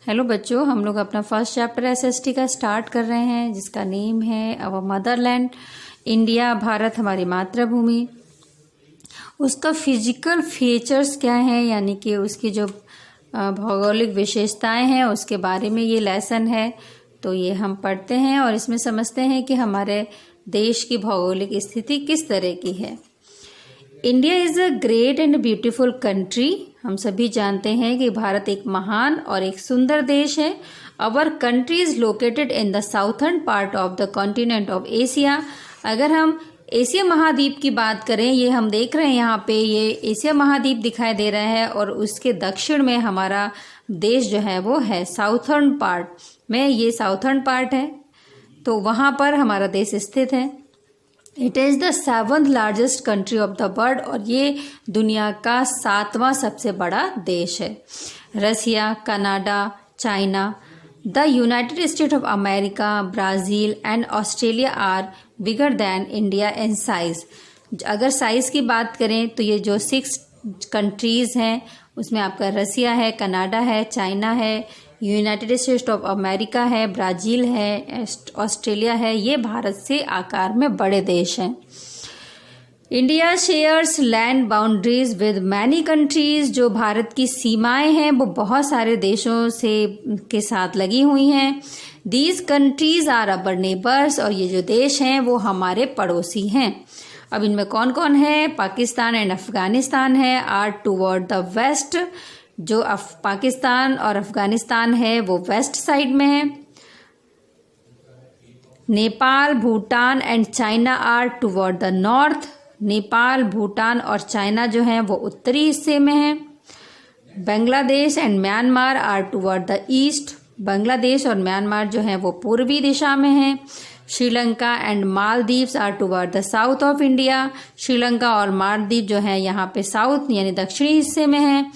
Hello बच्चों, हम लोग अपना फर्स्ट चैप्टर एसएसटी का स्टार्ट कर रहे हैं जिसका नेम है अवर मदरलैंड। इंडिया, भारत हमारी मातृभूमि। उसका फिजिकल फीचर्स क्या है, यानी कि उसकी जो भौगोलिक विशेषताएं हैं उसके बारे में ये लेसन है। तो ये हम पढ़ते हैं और इसमें समझते हैं कि हमारे देश की भौगोलिक स्थिति किस तरह की है। India is a great and beautiful country. हम सभी जानते हैं कि भारत एक महान और एक सुंदर देश है। Our country is located in the southern part of the continent of Asia. अगर हम एशिया महाद्वीप की बात करें, ये हम देख रहे हैं यहाँ पे, ये एशिया महाद्वीप दिखाई दे रहा है और उसके दक्षिण में हमारा देश जो है वो है साउथर्न पार्ट में। ये साउथर्न पार्ट है, तो वहाँ पर हमारा देश स्थित है। It is the 7th largest country of the world, और ये दुनिया का 7वां सबसे बड़ा देश है। Russia, Canada, China, the United State of America, Brazil and Australia are bigger than India in size. अगर साइज़ की बात करें तो ये जो 6 कंट्रीज़ हैं उसमें आपका रसिया है, कनाडा है, चाइना है, यूनाइटेड स्टेट्स ऑफ अमेरिका है, ब्राज़ील है, ऑस्ट्रेलिया है, ये भारत से आकार में बड़े देश हैं। India shares land boundaries with many countries. जो भारत की सीमाएं हैं वो बहुत सारे देशों से के साथ लगी हुई हैं। These countries are our neighbours, और ये जो देश हैं वो हमारे पड़ोसी हैं। अब इनमें कौन कौन है? पाकिस्तान एंड अफगानिस्तान है। Are toward the west. जो पाकिस्तान और अफगानिस्तान है वो वेस्ट साइड में है। Nepal, Bhutan and China are toward the north. Nepal, Bhutan और चाइना जो हैं वो उत्तरी हिस्से में हैं। Bangladesh and Myanmar are toward the east. Bangladesh और म्यांमार जो हैं वो पूर्वी दिशा में हैं। Sri Lanka and Maldives are toward the south of India. Sri Lanka और मालदीव जो हैं यहाँ पे साउथ यानी दक्षिणी हिस्से में हैं।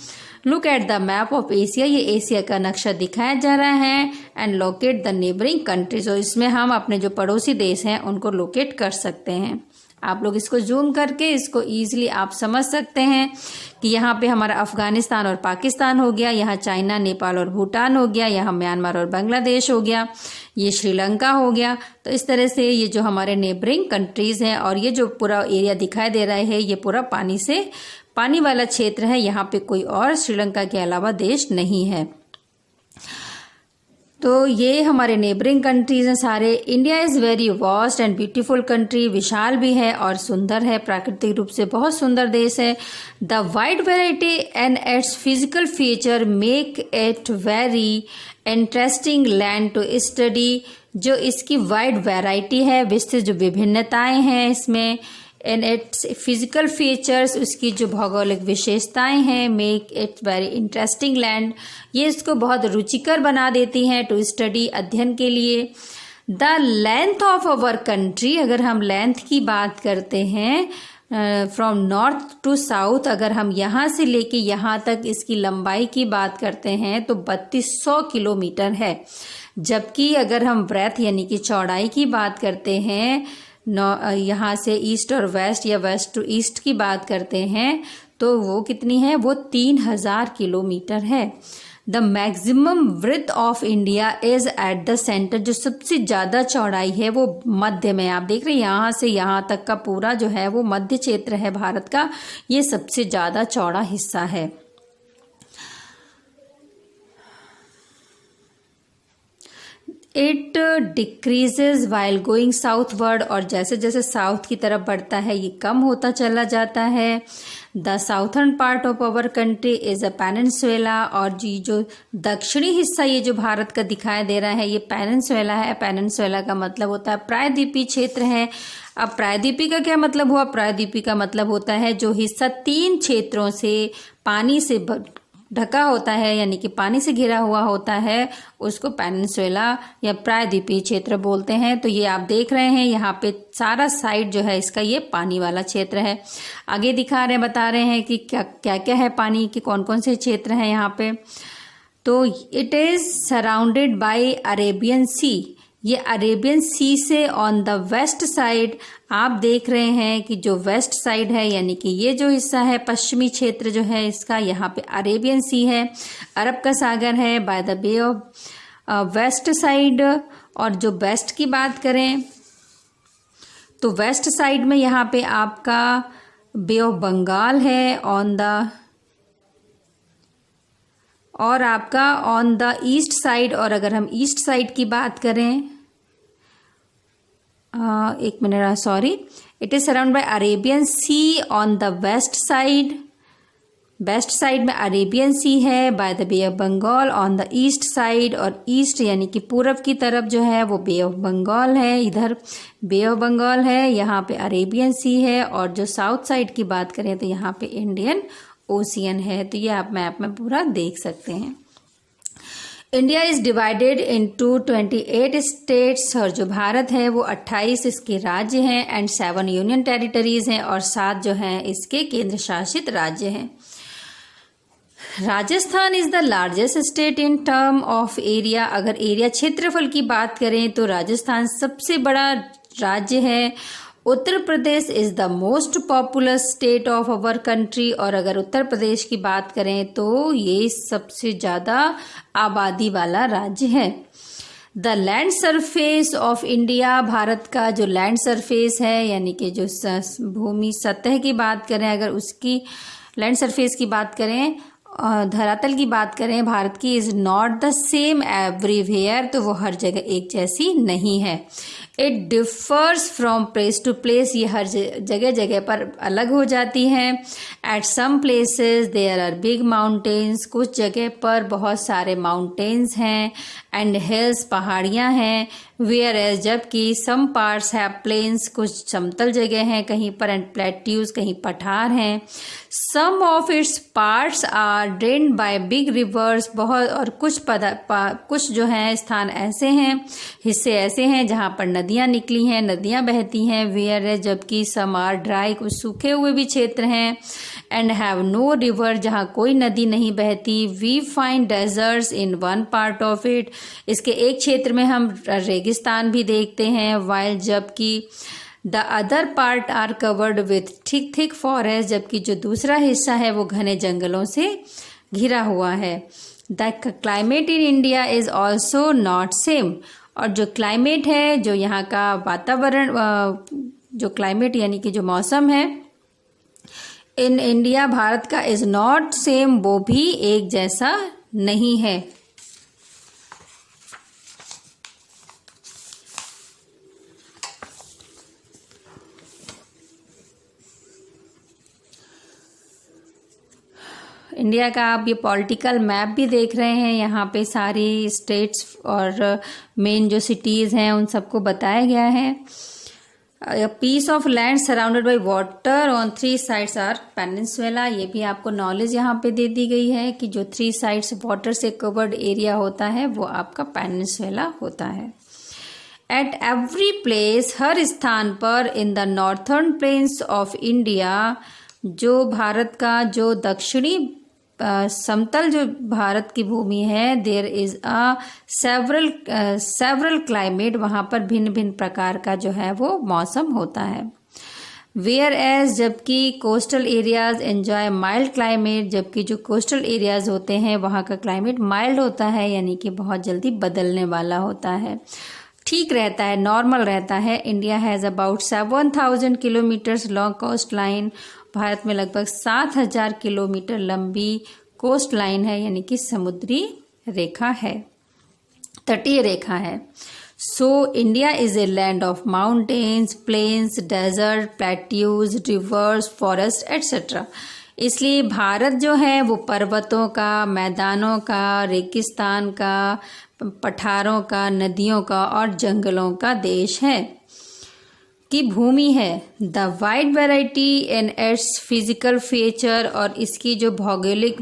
Look at the map of Asia. ये एशिया का नक्शा दिखाया जा रहा है। And locate the neighbouring countries. और इसमें हम अपने जो पड़ोसी देश हैं उनको लोकेट कर सकते हैं। आप लोग इसको जूम करके इसको ईजिली आप समझ सकते हैं कि यहाँ पे हमारा अफगानिस्तान और पाकिस्तान हो गया, यहाँ चाइना, नेपाल और भूटान हो गया, यहाँ म्यांमार और बांग्लादेश हो गया, ये श्रीलंका हो गया। तो इस तरह से ये जो हमारे नेबरिंग कंट्रीज हैं, और ये जो पूरा एरिया दिखाई दे रहा है ये पूरा पानी वाला क्षेत्र है। यहाँ पे कोई और श्रीलंका के अलावा देश नहीं है। तो ये हमारे नेबरिंग कंट्रीज हैं सारे। India is very vast and beautiful country. विशाल भी है और सुंदर है, प्राकृतिक रूप से बहुत सुंदर देश है। The wide variety and its physical feature make it very interesting land to study. जो इसकी वाइड वैरायटी है, विस्तृत जो विभिन्नताएं हैं इसमें, एंड इट्स फिजिकल फीचर्स, उसकी जो भौगोलिक विशेषताएं हैं, make it very interesting land, ये इसको बहुत रुचिकर बना देती हैं टू स्टडी, अध्ययन के लिए। The length of our country, अगर हम लेंथ की बात करते हैं फ्रॉम नॉर्थ टू साउथ, अगर हम यहाँ से लेके यहाँ तक इसकी लंबाई की बात करते हैं तो 3200 किलोमीटर है। जबकि अगर हम ब्रेथ यानी कि चौड़ाई की बात करते हैं, यहाँ से ईस्ट और वेस्ट या वेस्ट टू ईस्ट की बात करते हैं तो वो कितनी है? वो 3000 किलोमीटर है। The maximum width of India is at the centre. जो सबसे ज़्यादा चौड़ाई है वो मध्य में। आप देख रहे हैं यहाँ से यहाँ तक का पूरा जो है वो मध्य क्षेत्र है भारत का, ये सबसे ज़्यादा चौड़ा हिस्सा है। It decreases while going southward, और जैसे जैसे साउथ की तरफ बढ़ता है ये कम होता चला जाता है। The southern part of our country is a peninsula, और जो दक्षिणी हिस्सा ये जो भारत का दिखाई दे रहा है ये पेनिनसुला है। पेनिनसुला का मतलब होता है प्रायद्वीपीय क्षेत्र है। अब प्रायद्वीपी का क्या मतलब हुआ? प्रायद्वीपी का मतलब होता है जो हिस्सा 3 क्षेत्रों से पानी से ढका होता है, यानी कि पानी से घिरा हुआ होता है, उसको पेनिनसुला या प्रायद्वीपीय क्षेत्र बोलते हैं। तो ये आप देख रहे हैं यहाँ पे सारा साइड जो है इसका ये पानी वाला क्षेत्र है। आगे दिखा रहे हैं, बता रहे हैं कि क्या क्या क्या है पानी के, कौन कौन से क्षेत्र हैं यहाँ पे। तो it is surrounded by Arabian sea. ये अरेबियन सी से ऑन द वेस्ट साइड आप देख रहे हैं कि जो वेस्ट साइड है, यानी कि ये जो हिस्सा है पश्चिमी क्षेत्र जो है इसका, यहाँ पे अरेबियन सी है, अरब का सागर है by the bay of west side. और जो वेस्ट की बात करें तो वेस्ट साइड में यहाँ पे आपका बे ऑफ बंगाल है ऑन द, और आपका ऑन द ईस्ट साइड। और अगर हम ईस्ट साइड की बात करें, एक minute, sorry, it is surround by Arabian sea on the west side. West side में अरेबियन सी है by the bay of Bengal on the east side. और ईस्ट यानी कि पूरब की तरफ जो है वो बे ऑफ बंगाल है, इधर बे ऑफ बंगाल है, यहाँ पे अरेबियन सी है। और जो साउथ साइड की बात करें तो यहाँ पे इंडियन ओशियन है। तो ये आप मैप में पूरा देख सकते हैं। India is divided into 28 states, और जो भारत है वो 28 इसके राज्य हैं एंड 7 यूनियन टेरिटरीज हैं, और 7 जो हैं इसके केंद्र शासित राज्य हैं। Rajasthan is the largest state in term of area. अगर एरिया क्षेत्रफल की बात करें तो राजस्थान सबसे बड़ा राज्य है। Uttar Pradesh is the most populous state of our country, और अगर उत्तर प्रदेश की बात करें तो ये सबसे ज़्यादा आबादी वाला राज्य है। The land surface of India, Bharat का जो लैंड सरफेस है यानी कि जो भूमि सतह की बात करें, अगर उसकी लैंड सरफेस की बात करें, धरातल की बात करें भारत की, is not the same everywhere, तो वो हर जगह एक जैसी नहीं है। It differs from place to place, ये हर जगह जगह पर अलग हो जाती हैं। At some places there are big mountains, कुछ जगह पर बहुत सारे माउंटेन्स हैं, एंड हिल्स, पहाड़ियाँ हैं। वेयर एज, जबकि सम पार्ट्स हैव प्लेन्स, कुछ समतल जगह हैं कहीं पर, एंड प्लेट्यूज, कहीं पठार हैं। Some of its parts are drained by big rivers, बहुत, और कुछ जो हैं स्थान ऐसे हैं, हिस्से ऐसे हैं जहाँ पर नदियाँ निकली हैं, नदियाँ बहती हैं। वेयर एज, जबकि सम आर ड्राई, कुछ सूखे हुए भी क्षेत्र हैं, एंड हैव नो रिवर, जहाँ कोई नदी नहीं बहती। We find deserts in one part of it, इसके एक क्षेत्र में हम रेगिस्तान भी देखते हैं। वाइल, जबकि the other part are covered with thick forest, जबकि जो दूसरा हिस्सा है वो घने जंगलों से घिरा हुआ है। The climate in India is also not same, और जो क्लाइमेट है, जो यहाँ का वातावरण, जो क्लाइमेट यानी कि जो मौसम है इन इंडिया, भारत का, इज नॉट सेम, वो भी एक जैसा नहीं है। इंडिया का आप ये पॉलिटिकल मैप भी देख रहे हैं, यहाँ पे सारी स्टेट्स और मेन जो सिटीज़ हैं उन सबको बताया गया है। Piece of land surrounded by water on 3 sides are peninsula, ये भी आपको नॉलेज यहाँ पे दे दी गई है कि जो 3 साइड्स वाटर से कवर्ड एरिया होता है वो आपका पेनिनसुला होता है। एट एवरी प्लेस, हर स्थान पर, in the northern plains of India, जो भारत का जो दक्षिणी समतल जो भारत की भूमि है, there is a several climate, वहाँ पर भिन्न भिन्न प्रकार का जो है वो मौसम होता है। वेयर एज, जबकि coastal areas enjoy mild climate, जबकि जो कोस्टल एरियाज होते हैं वहाँ का क्लाइमेट माइल्ड होता है, यानी कि बहुत जल्दी बदलने वाला होता है, ठीक रहता है, नॉर्मल रहता है। India has about 7,000 kilometres long coast line, भारत में लगभग 7,000 किलोमीटर लंबी कोस्ट लाइन है, यानी कि समुद्री रेखा है, तटीय रेखा है। So India is a land of mountains, plains, desert, plateaus, rivers, forest etcetera. इसलिए भारत जो है वो पर्वतों का, मैदानों का, रेगिस्तान का, पठारों का, नदियों का और जंगलों का देश है, की भूमि है। The wide variety in its physical feature, और इसकी जो भौगोलिक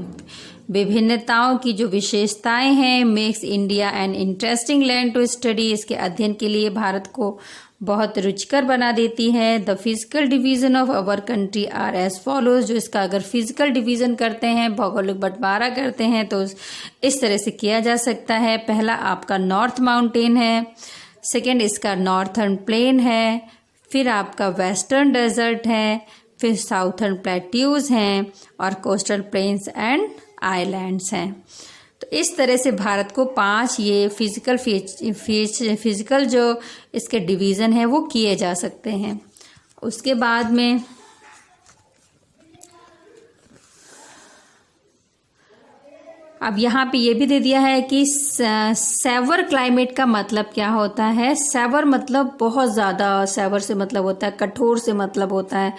विभिन्नताओं की जो विशेषताएं हैं, makes India an interesting land to study, इसके अध्ययन के लिए भारत को बहुत रुचिकर बना देती है। The physical division of our country are as follows, जो इसका अगर फिजिकल डिवीजन करते हैं, भौगोलिक बंटवारा करते हैं तो इस तरह से किया जा सकता है। पहला आपका नॉर्थ माउंटेन है, सेकेंड इसका नॉर्थर्न प्लेन है, फिर आपका वेस्टर्न डेजर्ट है, फिर साउथर्न प्लेट्यूज हैं और कोस्टल प्लेन्स एंड आइलैंड्स हैं। तो इस तरह से भारत को 5 ये फिजिकल जो इसके डिवीज़न है वो किए जा सकते हैं। उसके बाद में अब यहाँ पे ये भी दे दिया है कि सेवर क्लाइमेट का मतलब क्या होता है। सेवर मतलब बहुत ज़्यादा, सेवर से मतलब होता है कठोर, से मतलब होता है।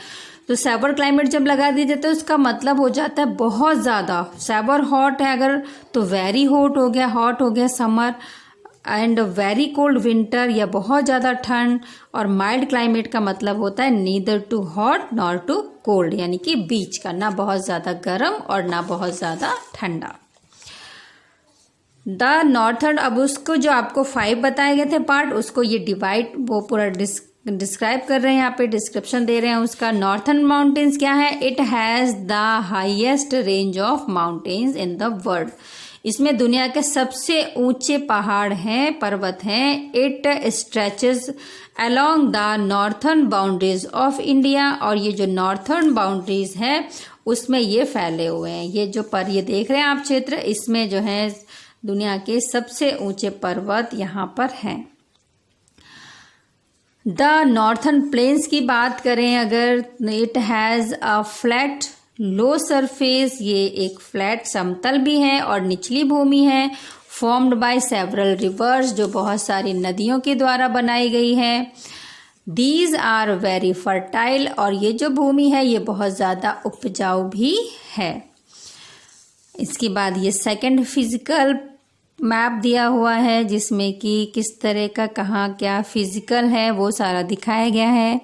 तो सेवर क्लाइमेट जब लगा दिया जाता है उसका मतलब हो जाता है बहुत ज़्यादा। सेवर हॉट है अगर तो वेरी हॉट हो गया summer, and very cold winter या बहुत ज़्यादा ठंड। और माइल्ड क्लाइमेट का मतलब होता है neither too hot nor too cold, यानी कि बीच का, ना बहुत ज़्यादा गर्म और ना बहुत ज़्यादा ठंडा। द नॉर्थर्न, अब उसको जो आपको 5 बताए गए थे पार्ट, उसको ये डिवाइड वो पूरा डिस्क्राइब कर रहे हैं, यहाँ पे डिस्क्रिप्शन दे रहे हैं उसका। नॉर्थर्न माउंटेन्स क्या है? It has the highest range of mountains in the world. इसमें दुनिया के सबसे ऊंचे पहाड़ हैं, पर्वत हैं। It stretches along the northern boundaries of India, और ये जो नॉर्थर्न बाउंड्रीज है उसमें ये फैले हुए हैं। ये जो ये देख रहे हैं आप क्षेत्र, इसमें जो है दुनिया के सबसे ऊंचे पर्वत यहाँ पर हैं। द नॉर्थर्न प्लेन्स की बात करें अगर, it has a flat low surface, ये एक फ्लैट समतल भी है और निचली भूमि है। फॉर्म्ड बाय सेवरल रिवर्स, जो बहुत सारी नदियों के द्वारा बनाई गई है। दीज आर वेरी फर्टाइल, और ये जो भूमि है ये बहुत ज़्यादा उपजाऊ भी है। इसके बाद ये सेकंड फिजिकल मैप दिया हुआ है जिसमें कि किस तरह का कहाँ क्या फिजिकल है वो सारा दिखाया गया है।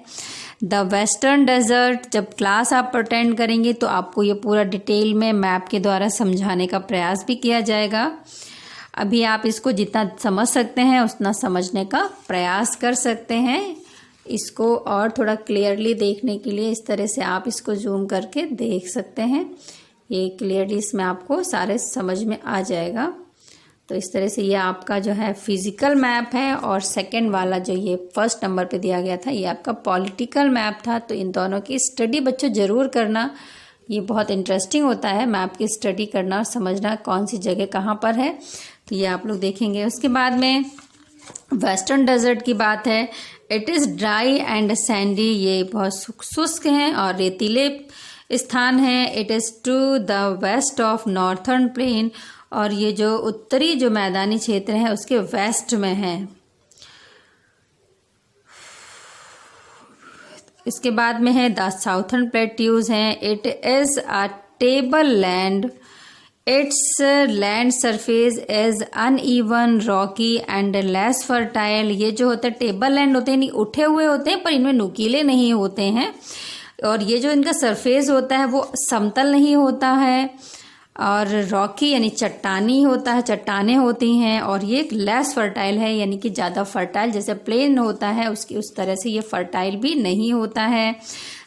द वेस्टर्न डेजर्ट, जब क्लास आप अटेंड करेंगे तो आपको ये पूरा डिटेल में मैप के द्वारा समझाने का प्रयास भी किया जाएगा। अभी आप इसको जितना समझ सकते हैं उतना समझने का प्रयास कर सकते हैं। इसको और थोड़ा क्लियरली देखने के लिए इस तरह से आप इसको जूम करके देख सकते हैं। ये क्लियरली इसमें आपको सारे समझ में आ जाएगा। तो इस तरह से ये आपका जो है फिजिकल मैप है, और सेकंड वाला जो ये फर्स्ट नंबर पे दिया गया था ये आपका पॉलिटिकल मैप था। तो इन दोनों की स्टडी बच्चों ज़रूर करना, ये बहुत इंटरेस्टिंग होता है मैप की स्टडी करना और समझना कौन सी जगह कहाँ पर है। तो ये आप लोग देखेंगे। उसके बाद में वेस्टर्न डेजर्ट की बात है। It is dry and sandy, ये बहुत शुष्क हैं और रेतीले स्थान है। It is to the west of northern plain, और ये जो उत्तरी जो मैदानी क्षेत्र है उसके वेस्ट में है। इसके बाद में है द साउथर्न प्लेट्यूज हैं। It is a table land, it's land surface is uneven Rocky and less fertile. ये जो होते हैं टेबल लैंड होते हैं, नहीं उठे हुए होते हैं पर इनमें नुकीले नहीं होते हैं, और ये जो इनका सरफेस होता है वो समतल नहीं होता है, और रॉकी यानी चट्टानी होता है, चट्टानें होती हैं, और ये एक लेस फर्टाइल है यानी कि ज़्यादा फर्टाइल, जैसे प्लेन होता है उसकी उस तरह से ये फर्टाइल भी नहीं होता है।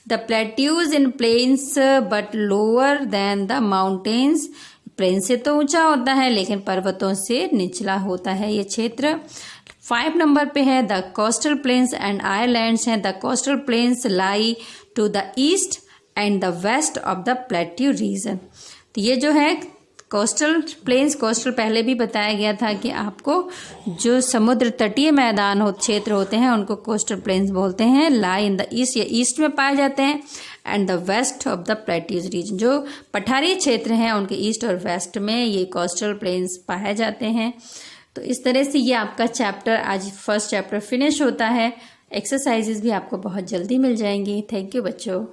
The plateaus in plains but lower than the mountains, plain से तो ऊंचा होता है लेकिन पर्वतों से निचला होता है ये क्षेत्र। 5 नंबर पे है the coastal plains and islands हैं। The coastal plains lie to the east and the west of the plateau region. तो ये जो है कोस्टल प्लेन्स, कोस्टल पहले भी बताया गया था कि आपको जो समुद्र तटीय मैदान क्षेत्र होते हैं उनको कोस्टल प्लेन्स बोलते हैं। लाई इन द ईस्ट, ये ईस्ट में पाए जाते हैं, and the west of the plateaus region, जो पठारी क्षेत्र हैं उनके ईस्ट और वेस्ट में ये कोस्टल प्लेन्स पाए जाते हैं। तो इस तरह से ये आपका चैप्टर, आज फर्स्ट चैप्टर फिनिश होता है। एक्सरसाइजेज भी आपको बहुत जल्दी मिल जाएंगी। थैंक यू बच्चों।